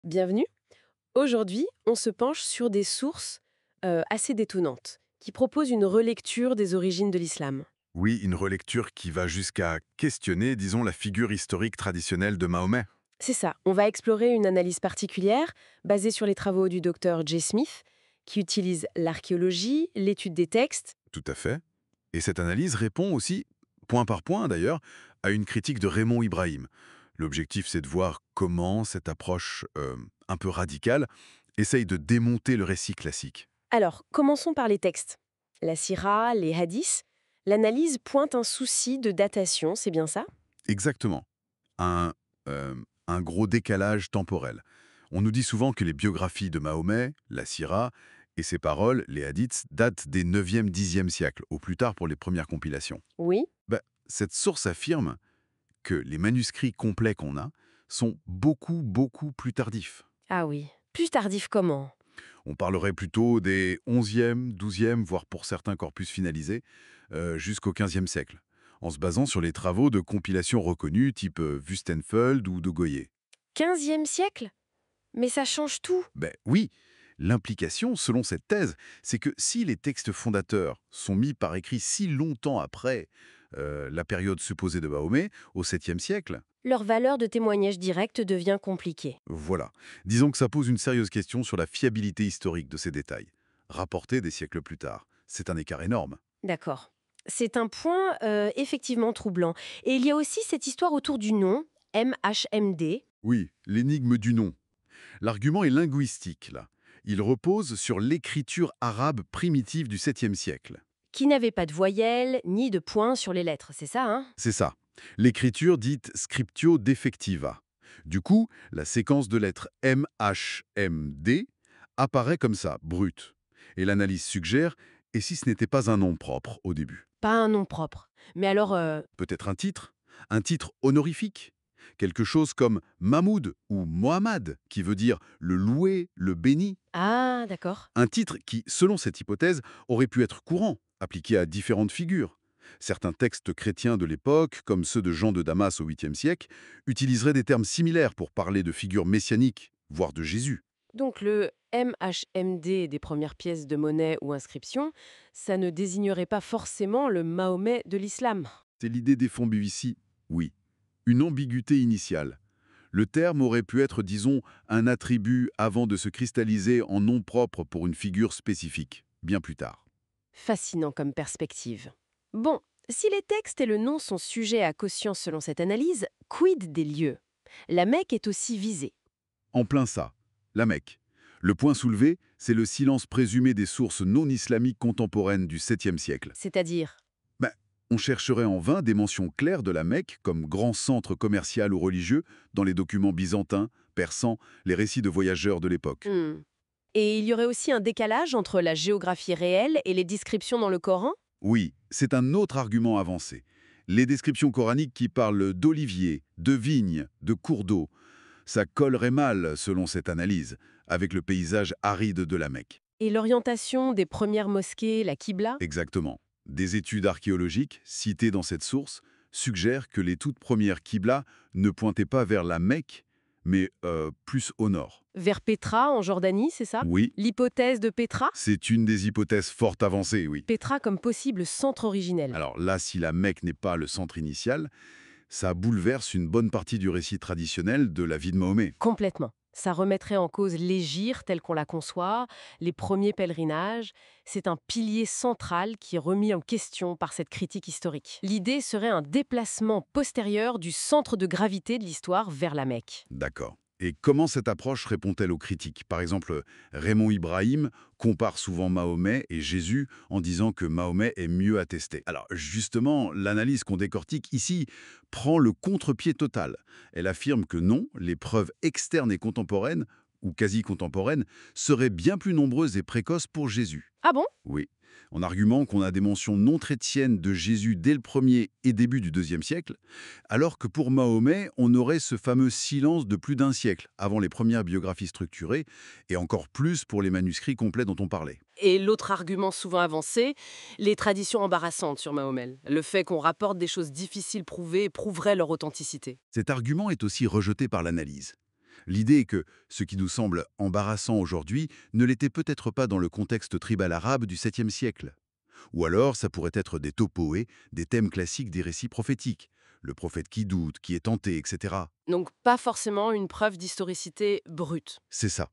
Bienvenue. Aujourd'hui, on se penche sur des sources assez détonnantes qui proposent une relecture des origines de l'islam. Oui, une relecture qui va jusqu'à questionner, disons, la figure historique traditionnelle de Mahomet. C'est ça, on va explorer une analyse particulière basée sur les travaux du docteur J. Smith qui utilise l'archéologie, l'étude des textes. Tout à fait. Et cette analyse répond aussi, point par point d'ailleurs, à une critique de Raymond Ibrahim. L'objectif, c'est de voir comment cette approche un peu radicale essaye de démonter le récit classique. Alors, commençons par les textes. La sira, les hadiths. L'analyse pointe un souci de datation, c'est bien ça? Exactement. Un, euh, un gros décalage temporel. On nous dit souvent que les biographies de Mahomet, la Sira, et ses paroles, les hadiths, datent des 9e, 10e siècles, au plus tard pour les premières compilations. Oui. Cette source affirme que les manuscrits complets qu'on a sont beaucoup, beaucoup plus tardifs. Ah oui. Plus tardif comment? On parlerait plutôt des 11e, 12e, voire pour certains corpus finalisés, jusqu'au 15e siècle, en se basant sur les travaux de compilation reconnus type Wüstenfeld ou de Goyer. 15e siècle? Mais ça change tout. Ben oui, l'implication, selon cette thèse, c'est que si les textes fondateurs sont mis par écrit si longtemps après la période supposée de Mahomet, au 7e siècle, Leur valeur de témoignage direct devient compliquée. voilà. Disons que ça pose une sérieuse question sur la fiabilité historique de ces détails, rapportés des siècles plus tard. C'est un écart énorme. D'accord. C'est un point effectivement troublant. Et il y a aussi cette histoire autour du nom, MHMD, Oui, l'énigme du nom. L'argument est linguistique, là. Il repose sur l'écriture arabe primitive du 7e siècle. qui n'avait pas de voyelles ni de points sur les lettres, c'est ça, hein? C'est ça. L'écriture dite scriptio defectiva. Du coup, la séquence de lettres MHMD apparaît comme ça, brute. Et l'analyse suggère, et si ce n'était pas un nom propre au début? Pas un nom propre. Mais alors, Peut-être un titre honorifique. Quelque chose comme Mahmoud ou Mohammad, qui veut dire le loué, le béni. ah, d'accord. Un titre qui, selon cette hypothèse, aurait pu être courant, appliqué à différentes figures. Certains textes chrétiens de l'époque, comme ceux de Jean de Damas au 8e siècle, utiliseraient des termes similaires pour parler de figures messianiques, voire de Jésus. Donc le MHMD des premières pièces de monnaie ou inscriptions, ça ne désignerait pas forcément le Mahomet de l'islam. C'est l'idée défendue ici, oui. Une ambiguïté initiale. Le terme aurait pu être, disons, un attribut avant de se cristalliser en nom propre pour une figure spécifique, bien plus tard. Fascinant comme perspective. Bon, si les textes et le nom sont sujets à caution selon cette analyse, quid des lieux? La Mecque est aussi visée. En plein ça, la Mecque. Le point soulevé, c'est le silence présumé des sources non islamiques contemporaines du 7e siècle. C'est-à-dire, Ben, on chercherait en vain des mentions claires de la Mecque comme grand centre commercial ou religieux dans les documents byzantins, persans, les récits de voyageurs de l'époque. hmm. Et il y aurait aussi un décalage entre la géographie réelle et les descriptions dans le Coran? Oui, c'est un autre argument avancé. Les descriptions coraniques qui parlent d'oliviers, de vignes, de cours d'eau, ça collerait mal, selon cette analyse, avec le paysage aride de la Mecque. Et l'orientation des premières mosquées, la Qibla? Exactement. Des études archéologiques, citées dans cette source, suggèrent que les toutes premières Qibla ne pointaient pas vers la Mecque, mais plus au nord. Vers Pétra, en Jordanie, c'est ça? Oui, L'hypothèse de Pétra? c'est une des hypothèses fort avancées, oui. Pétra comme possible centre originel. Alors là, si la Mecque n'est pas le centre initial, ça bouleverse une bonne partie du récit traditionnel de la vie de Mahomet. Complètement. Ça remettrait en cause l'hégire telle qu'on la conçoit, les premiers pèlerinages. C'est un pilier central qui est remis en question par cette critique historique. L'idée serait un déplacement postérieur du centre de gravité de l'histoire vers la Mecque. D'accord. Et comment cette approche répond-elle aux critiques? Par exemple, Raymond Ibrahim compare souvent Mahomet et Jésus en disant que Mahomet est mieux attesté. Alors justement, l'analyse qu'on décortique ici prend le contre-pied total. Elle affirme que non, les preuves externes et contemporaines, ou quasi contemporaines, seraient bien plus nombreuses et précoces pour Jésus. Ah bon? Oui, en arguant qu'on a des mentions non chrétiennes de Jésus dès le 1er et début du 2e siècle, alors que pour Mahomet, on aurait ce fameux silence de plus d'un siècle avant les premières biographies structurées, et encore plus pour les manuscrits complets dont on parlait. Et l'autre argument souvent avancé, les traditions embarrassantes sur Mahomet. Le fait qu'on rapporte des choses difficiles prouvées prouverait leur authenticité. Cet argument est aussi rejeté par l'analyse. L'idée est que ce qui nous semble embarrassant aujourd'hui ne l'était peut-être pas dans le contexte tribal arabe du 7e siècle. Ou alors, ça pourrait être des topoés, des thèmes classiques des récits prophétiques. Le prophète qui doute, qui est tenté, etc. Donc pas forcément une preuve d'historicité brute. C'est ça.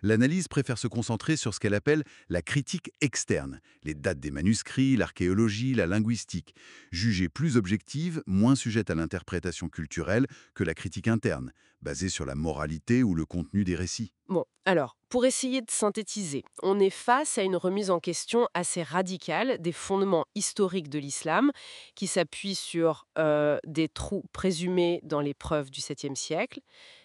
L'analyse préfère se concentrer sur ce qu'elle appelle la critique externe, les dates des manuscrits, l'archéologie, la linguistique, jugée plus objective, moins sujette à l'interprétation culturelle que la critique interne, basée sur la moralité ou le contenu des récits. Bon, alors, pour essayer de synthétiser, on est face à une remise en question assez radicale des fondements historiques de l'islam, qui s'appuie sur des trous présumés dans les preuves du 7e siècle,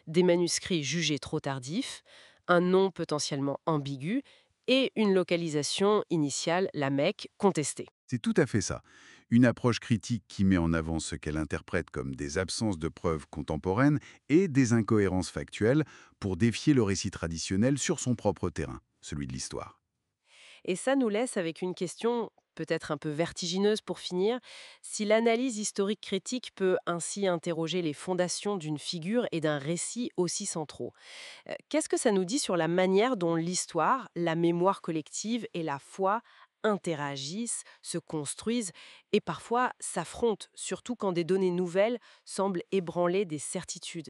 des manuscrits jugés trop tardifs, un nom potentiellement ambigu et une localisation initiale, la Mecque, contestée. C'est tout à fait ça. Une approche critique qui met en avant ce qu'elle interprète comme des absences de preuves contemporaines et des incohérences factuelles pour défier le récit traditionnel sur son propre terrain, celui de l'histoire. Et ça nous laisse avec une question peut-être un peu vertigineuse pour finir. Si l'analyse historique critique peut ainsi interroger les fondations d'une figure et d'un récit aussi centraux, qu'est-ce que ça nous dit sur la manière dont l'histoire, la mémoire collective et la foi interagissent, se construisent et parfois s'affrontent, surtout quand des données nouvelles semblent ébranler des certitudes?